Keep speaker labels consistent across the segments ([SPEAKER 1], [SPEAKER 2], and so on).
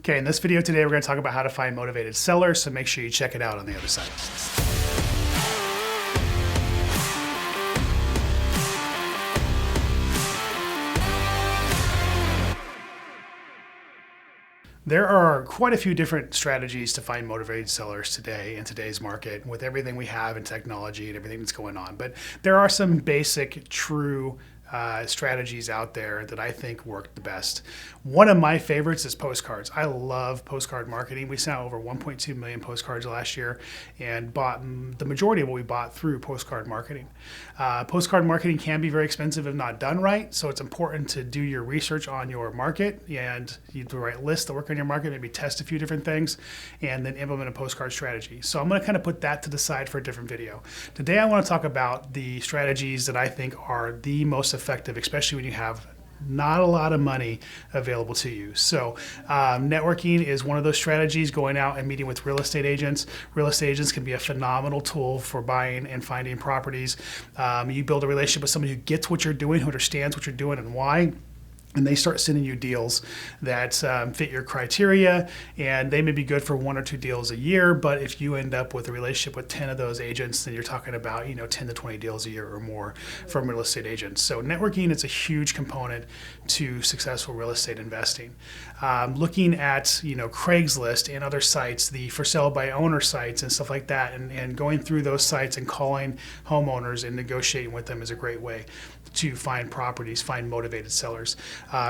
[SPEAKER 1] Okay, in this video today, we're going to talk about how to find motivated sellers, so make sure you check it out on the other side. There are quite a few different strategies to find motivated sellers today in today's market with everything we have in technology and everything that's going on. But there are some basic, true strategies out there that I think work the best. One of my favorites is postcards. I love postcard marketing. We sent out over 1.2 million postcards last year and bought the majority of what we bought through postcard marketing. Postcard marketing can be very expensive if not done right, so it's important to do your research on your market and you do the right list to work on your market, maybe test a few different things, and then implement a postcard strategy. So I'm going to kind of put that to the side for a different video. Today I want to talk about the strategies that I think are the most effective, especially when you have not a lot of money available to you. So networking is one of those strategies, going out and meeting with real estate agents. Real estate agents can be a phenomenal tool for buying and finding properties. You build a relationship with somebody who gets what you're doing, who understands what you're doing and why, and they start sending you deals that fit your criteria, and they may be good for 1 or 2 deals a year, but if you end up with a relationship with 10 of those agents, then you're talking about 10 to 20 deals a year or more from real estate agents. So networking is a huge component to successful real estate investing. Looking at Craigslist and other sites, the for sale by owner sites and stuff like that, and going through those sites and calling homeowners and negotiating with them is a great way to find properties, find motivated sellers.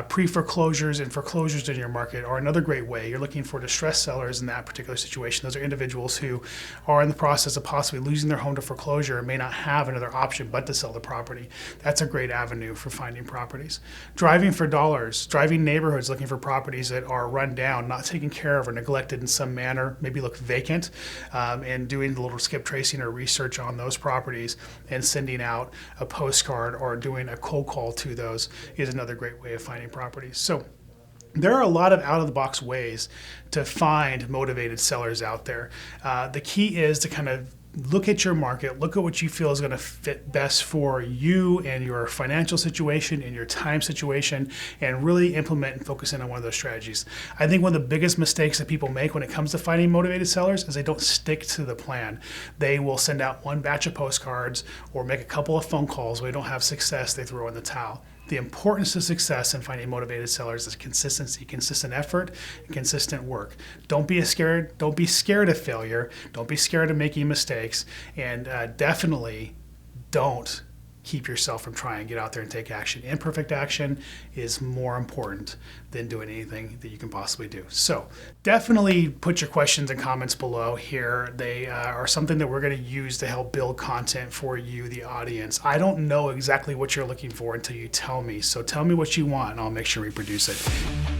[SPEAKER 1] Pre-foreclosures and foreclosures in your market are another great way. You're looking for distressed sellers in that particular situation. Those are individuals who are in the process of possibly losing their home to foreclosure and may not have another option but to sell the property. That's a great avenue for finding properties. Driving for dollars, driving neighborhoods looking for properties that are run down, not taken care of or neglected in some manner, maybe look vacant, and doing a little skip tracing or research on those properties and sending out a postcard or doing a cold call to those is another great way of finding properties. So there are a lot of out-of-the-box ways to find motivated sellers out there. The key is to kind of look at your market, look at what you feel is going to fit best for you and your financial situation and your time situation, and really implement and focus in on one of those strategies. I think one of the biggest mistakes that people make when it comes to finding motivated sellers is they don't stick to the plan. They will send out one batch of postcards or make a couple of phone calls. When they don't have success, they throw in the towel. The importance of success in finding motivated sellers is consistency, consistent effort, and consistent work. Don't be scared of failure. Don't be scared of making mistakes, and definitely don't keep yourself from trying. Get out there and take action. Imperfect action is more important than doing anything that you can possibly do. So definitely put your questions and comments below here. They are something that we're going to use to help build content for you, the audience. I don't know exactly what you're looking for until you tell me. So tell me what you want and I'll make sure we produce it.